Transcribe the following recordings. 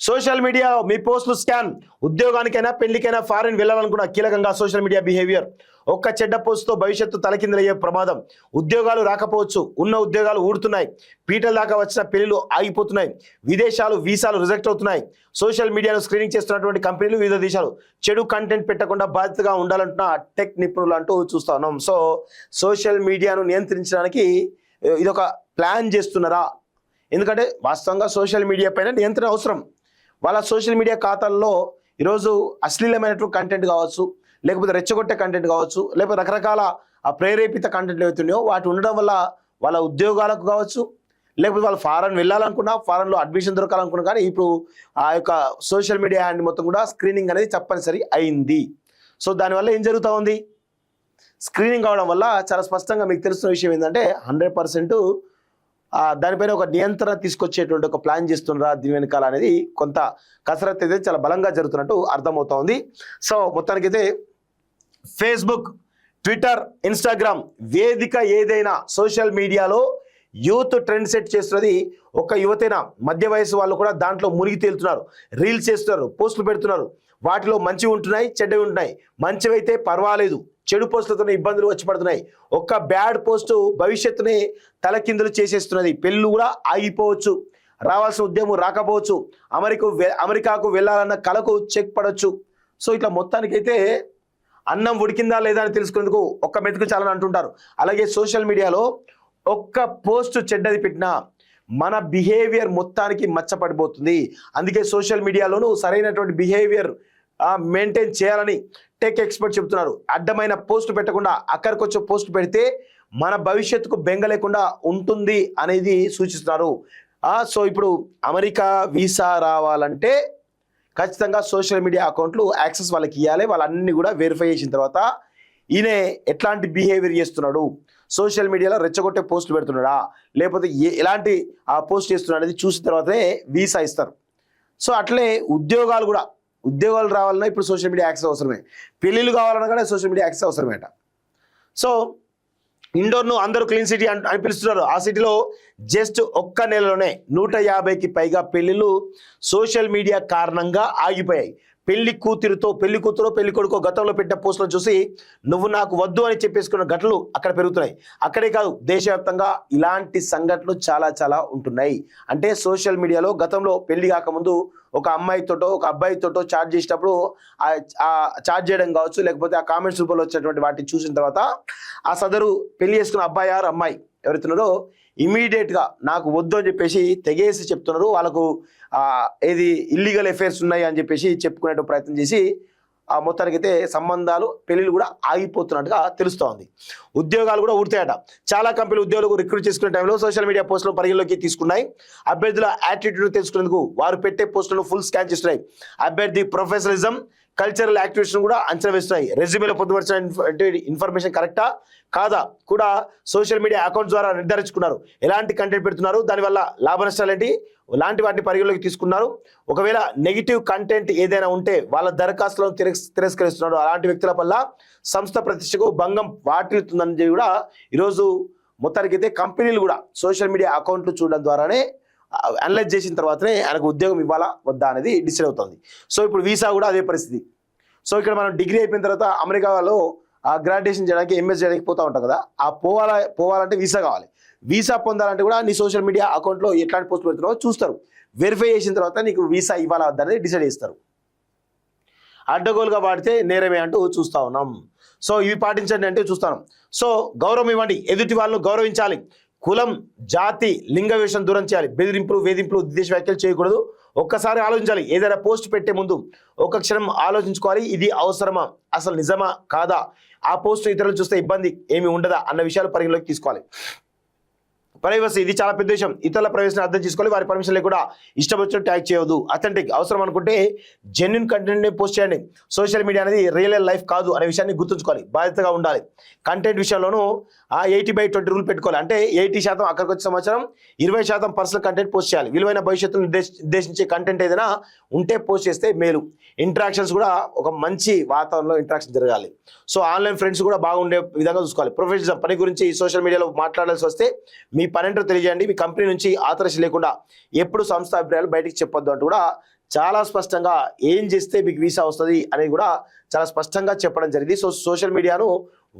Social media మీ పోస్టులు scan ఉద్యోగానికైనా పెళ్లికైనా foreign వెళ్ళాలనుకున్న కీలకంగా social media behaviour ఒక్క చెడ్డ పోస్టుతో భవిష్యత్తు తలకిందులయ్యే ప్రమాదం. ఉద్యోగాలు రాకపోవచ్చు, ఉన్న ఉద్యోగాలు ఊడుతున్నాయి, పీటల దాకా వచ్చిన పెళ్లిలు ఆగిపోతున్నాయి, విదేశాలు వీసాలు రిజెక్ట్ అవుతున్నాయి. సోషల్ మీడియాను స్క్రీనింగ్ చేస్తున్నటువంటి కంపెనీలు వివిధ దేశాలు చెడు కంటెంట్ పెట్టకుండా బాధ్యతగా ఉండాలంటున్న టెక్ నిపుణులు అంటూ చూస్తా ఉన్నాం. సో సోషల్ మీడియాను నియంత్రించడానికి ఇదొక ప్లాన్ చేస్తున్నారా? ఎందుకంటే వాస్తవంగా సోషల్ మీడియా పైన నియంత్రణ అవసరం. వాళ్ళ సోషల్ మీడియా ఖాతాల్లో ఈరోజు అశ్లీలమైనటువంటి కంటెంట్ కావచ్చు, లేకపోతే రెచ్చగొట్టే కంటెంట్ కావచ్చు, లేకపోతే రకరకాల ప్రేరేపిత కంటెంట్ ఏవైతున్నాయో వాటి ఉండడం వల్ల వాళ్ళ ఉద్యోగాలకు కావచ్చు, లేకపోతే వాళ్ళు ఫారెన్ వెళ్ళాలనుకున్నా, ఫారెన్లో అడ్మిషన్ దొరకాలనుకున్నా, కానీ ఇప్పుడు ఆ యొక్క సోషల్ మీడియా హ్యాండ్ మొత్తం కూడా స్క్రీనింగ్ అనేది తప్పనిసరి అయింది. సో దానివల్ల ఏం జరుగుతూ ఉంది? స్క్రీనింగ్ కావడం వల్ల చాలా స్పష్టంగా మీకు తెలుస్తున్న విషయం ఏంటంటే 100% దానిపైన ఒక నియంత్రణ తీసుకొచ్చేటువంటి ఒక ప్లాన్ చేస్తున్నారా దీని వెనకాల అనేది కొంత కసరత్తు అయితే చాలా బలంగా జరుగుతున్నట్టు అర్థమవుతా ఉంది. సో మొత్తానికైతే ఫేస్బుక్, ట్విట్టర్, ఇన్స్టాగ్రామ్ వేదిక ఏదైనా సోషల్ మీడియాలో యూత్ ట్రెండ్ సెట్ చేస్తున్నది ఒక యువతైనా, మధ్య వయసు వాళ్ళు కూడా దాంట్లో మునిగి తేలుతున్నారు, రీల్స్ చేస్తున్నారు, పోస్టులు పెడుతున్నారు. వాటిలో మంచివి ఉంటున్నాయి, చెడ్డవి ఉంటున్నాయి. మంచివైతే పర్వాలేదు, చెడు పోస్టులతోనే ఇబ్బందులు వచ్చి పడుతున్నాయి. ఒక్క బ్యాడ్ పోస్టు భవిష్యత్తుని తలకిందులు చేసేస్తున్నది. పెళ్ళి కూడా ఆగిపోవచ్చు, రావాల్సిన ఉద్యమం రాకపోవచ్చు, అమెరికాకు వెళ్ళాలన్న కలకు చెక్ పడవచ్చు. సో ఇట్లా మొత్తానికైతే అన్నం ఉడికిందా లేదా అని తెలుసుకునేందుకు ఒక్క మెతుకు చాలని అంటుంటారు. అలాగే సోషల్ మీడియాలో ఒక్క పోస్ట్ చెడ్డది పెట్టినా మన బిహేవియర్ మొత్తానికి మచ్చపడిపోతుంది. అందుకే సోషల్ మీడియాలోనూ సరైనటువంటి బిహేవియర్ మెయింటైన్ చేయాలని టెక్ ఎక్స్పర్ట్ చెబుతున్నారు. అడ్డమైన పోస్ట్ పెట్టకుండా అక్కడికొచ్చే పోస్ట్ పెడితే మన భవిష్యత్తుకు బెంగ లేకుండా ఉంటుంది అనేది సూచిస్తున్నారు. సో ఇప్పుడు అమెరికా వీసా రావాలంటే ఖచ్చితంగా సోషల్ మీడియా అకౌంట్లు యాక్సెస్ వాళ్ళకి ఇవ్వాలి. వాళ్ళన్నీ కూడా వెరిఫై చేసిన తర్వాత ఈయన ఎట్లాంటి బిహేవియర్ చేస్తున్నాడు, సోషల్ మీడియాలో రెచ్చగొట్టే పోస్టులు పెడుతున్నాడా, లేకపోతే ఎలాంటి పోస్ట్ చేస్తున్నాడు అనేది చూసిన తర్వాతనే వీసా ఇస్తారు. సో అట్లే ఉద్యోగాలు రావాలన్నా ఇప్పుడు సోషల్ మీడియా యాక్సెస్ అవసరమే, పెళ్ళిళ్ళు కావాలన్నా కూడా సోషల్ మీడియా యాక్సెస్ అవసరమేట. సో ఇండోర్ను అందరూ క్లీన్ సిటీ అని పిలుస్తున్నారు. ఆ సిటీలో జస్ట్ ఒక్క నెలలోనే 150కి పైగా పెళ్లిళ్ళు సోషల్ మీడియా కారణంగా ఆగిపోయాయి. పెళ్లి కూతురో పెళ్లి కొడుకో గతంలో పెట్టిన పోస్టులను చూసి నువ్వు నాకు వద్దు అని చెప్పేసుకున్న ఘటనలు అక్కడ పెరుగుతున్నాయి. అక్కడే కాదు, దేశవ్యాప్తంగా ఇలాంటి సంఘటనలు చాలా చాలా ఉంటున్నాయి. అంటే సోషల్ మీడియాలో గతంలో పెళ్లి కాకముందు ఒక అమ్మాయితోటో ఒక అబ్బాయితోటో చాట్ చేసేటప్పుడు ఆ చాట్ చేయడం కావచ్చు, లేకపోతే ఆ కామెంట్స్ రూపంలో వచ్చేటువంటి వాటిని చూసిన తర్వాత ఆ సదరు పెళ్లి చేసుకున్న అబ్బాయి ఆరు అమ్మాయి ఎవరైతున్నారో ఇమీడియట్గా నాకు వద్దు అని చెప్పేసి తెగేసి చెప్తున్నారు. వాళ్ళకు ఏది ఇల్లీగల్ అఫైర్స్ ఉన్నాయి అని చెప్పేసి చెప్పుకునే ప్రయత్నం చేసి మొత్తానికైతే సంబంధాలు పెళ్లిళ్ళు కూడా ఆగిపోతున్నట్టుగా తెలుస్తోంది. ఉద్యోగాలు కూడా ఊడతాయట. చాలా కంపెనీలు ఉద్యోగులకు రిక్రూట్ చేసుకునే టైంలో సోషల్ మీడియా పోస్టులు పరిగణలోకి తీసుకున్నాయి. అభ్యర్థుల యాటిట్యూడ్ తెలుసుకునేందుకు వారు పెట్టే పోస్టులను ఫుల్ స్కాన్ చేస్తున్నాయి. అభ్యర్థి ప్రొఫెషనలిజం, కల్చరల్ యాక్టివిటీస్ కూడా అంచనా వేస్తున్నాయి. రెజ్యూమేలో పొందుపరిచిన ఇన్ఫర్మేషన్ కరెక్టా కాదా కూడా సోషల్ మీడియా అకౌంట్స్ ద్వారా నిర్ధారించుకున్నారు. ఎలాంటి కంటెంట్ పెడుతున్నారు, దానివల్ల లాభ నష్టాలు ఏంటి, ఇలాంటి వాటిని పరిగణలోకి తీసుకున్నారు. ఒకవేళ నెగిటివ్ కంటెంట్ ఏదైనా ఉంటే వాళ్ళ దరఖాస్తులను తిరస్కరిస్తున్నారు. అలాంటి వ్యక్తుల వల్ల సంస్థ ప్రతిష్టకు భంగం వాటిల్తుందని కూడా ఈరోజు మొత్తానికైతే కంపెనీలు కూడా సోషల్ మీడియా అకౌంట్లు చూడడం ద్వారానే అనలైజ్ చేసిన తర్వాతనే ఆయనకు ఉద్యోగం ఇవ్వాలా వద్దా అనేది డిసైడ్ అవుతుంది. సో ఇప్పుడు వీసా కూడా అదే పరిస్థితి. సో ఇక్కడ మనం డిగ్రీ అయిపోయిన తర్వాత అమెరికాలో గ్రాడ్యుయేషన్ చేయడానికి ఎంఎస్ చేయడానికి పోతూ ఉంటాం కదా, పోవాలంటే వీసా కావాలి. వీసా పొందాలంటే కూడా నీ సోషల్ మీడియా అకౌంట్లో ఎట్లాంటి పోస్ట్ పెడుతున్నావో చూస్తారు. వెరిఫై చేసిన తర్వాత నీకు వీసా ఇవ్వాలా వద్దా అనేది డిసైడ్ చేస్తారు. అడ్డగోలుగా వాడితే నేరమే అంటూ చూస్తూ ఉన్నాం. సో ఇవి పాటించండి అంటే చూస్తాం. సో గౌరవం ఇవ్వండి, ఎదుటి వాళ్ళను గౌరవించాలి, కులం, జాతి, లింగ విషయం దూరం చేయాలి, బెదిరింపులు, వేధింపులు, ఉద్దేశ వ్యాఖ్యలు చేయకూడదు. ఒక్కసారి ఆలోచించాలి. ఏదైనా పోస్ట్ పెట్టే ముందు ఒక క్షణం ఆలోచించుకోవాలి. ఇది అవసరమా, అసలు నిజమా కాదా, ఆ పోస్ట్ ఇతరులు చూస్తే ఇబ్బంది ఏమి ఉండదా అన్న విషయాలు పరిగణలోకి తీసుకోవాలి. ప్రైవసీ ఇది చాలా పెద్ద విషయం. ఇతరుల ప్రైవసీని అర్థం చేసుకోవాలి. వారి పర్మిషన్ లేకుండా ఇష్టం వచ్చినట్టు ట్యాగ్ చేయవద్దు. అథెంటిక్ అవసరం అనుకుంటే జెన్యున్ కంటెంట్ని పోస్ట్ చేయండి. సోషల్ మీడియా అనేది రియల్ లైఫ్ కాదు అనే విషయాన్ని గుర్తుంచుకోవాలి. బాధ్యతగా ఉండాలి. కంటెంట్ విషయంలోనూ 80/20 రూల్ పెట్టుకోవాలి. అంటే 80% అక్కడికి వచ్చే సంవత్సరం 20% పర్సనల్ కంటెంట్ పోస్ట్ చేయాలి. విలువైన భవిష్యత్తును నిర్దేశించే కంటెంట్ ఏదైనా ఉంటే పోస్ట్ చేస్తే మేలు. ఇంటరాక్షన్స్ కూడా ఒక మంచి వాతావరణంలో ఇంటరాక్షన్ జరగాలి. సో ఆన్లైన్ ఫ్రెండ్స్ కూడా బాగుండే విధంగా చూసుకోవాలి. ప్రొఫెషనల్ పని గురించి సోషల్ మీడియాలో మాట్లాడాల్సి వస్తే మీ పని ఏంటో తెలియజేయండి. మీ కంపెనీ నుంచి ఆథరైజేషన్ లేకుండా ఎప్పుడు సంస్థ అభిప్రాయాలు బయటికి చెప్పొద్దు అంటూ కూడా చాలా స్పష్టంగా ఏం చేస్తే మీకు వీసా వస్తుంది అనేది కూడా చాలా స్పష్టంగా చెప్పడం జరిగింది. సో సోషల్ మీడియాను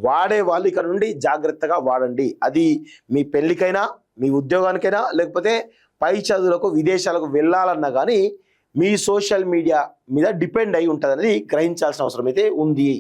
వాడే వాళ్ళు ఇక్కడ నుండి జాగ్రత్తగా వాడండి. అది మీ పెళ్ళికైనా, మీ ఉద్యోగానికైనా, లేకపోతే పై చదువులకు విదేశాలకు వెళ్ళాలన్నా కానీ మీ సోషల్ మీడియా మీద డిపెండ్ అయి ఉంటుంది అనేది గ్రహించాల్సిన అవసరం అయితే ఉంది.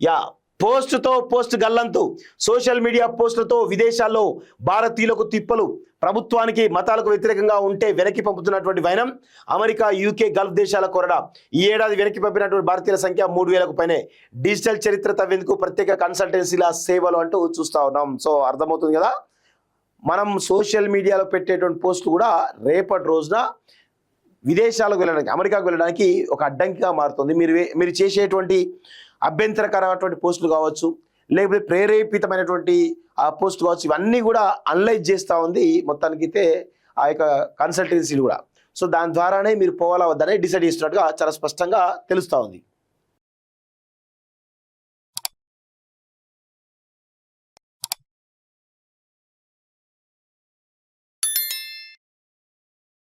యా, పోస్ట్ గల్లంతు. సోషల్ మీడియా పోస్టులతో విదేశాల్లో భారతీయులకు తిప్పలు. ప్రభుత్వానికి మతాలకు వ్యతిరేకంగా ఉంటే వెనక్కి పంపుతున్నటువంటి వైనం. అమెరికా, యూకే, గల్ఫ్ దేశాల కొరడా. ఈ ఏడాది వెనక్కి పంపినటువంటి భారతీయుల సంఖ్య 3000కు పైనే. డిజిటల్ చరిత్ర తవ్వేందుకు ప్రత్యేక కన్సల్టెన్సీల సేవలు అంటూ చూస్తూ ఉన్నాం. సో అర్థమవుతుంది కదా, మనం సోషల్ మీడియాలో పెట్టేటువంటి పోస్టులు కూడా రేపటి రోజున విదేశాలకు వెళ్ళడానికి, అమెరికాకు వెళ్ళడానికి ఒక అడ్డంకిగా మారుతుంది. మీరు చేసేటువంటి అభ్యంతరకరమైనటువంటి పోస్టులు కావచ్చు, లేకపోతే ప్రేరేపితమైనటువంటి ఆ పోస్ట్ కావచ్చు, ఇవన్నీ కూడా అనలైజ్ చేస్తూ ఉంది మొత్తానికి అయితే ఆ యొక్క కన్సల్టెన్సీలు కూడా. సో దాని ద్వారానే మీరు పోవాలా వద్దనే డిసైడ్ చేస్తున్నట్టుగా చాలా స్పష్టంగా తెలుస్తూ ఉంది.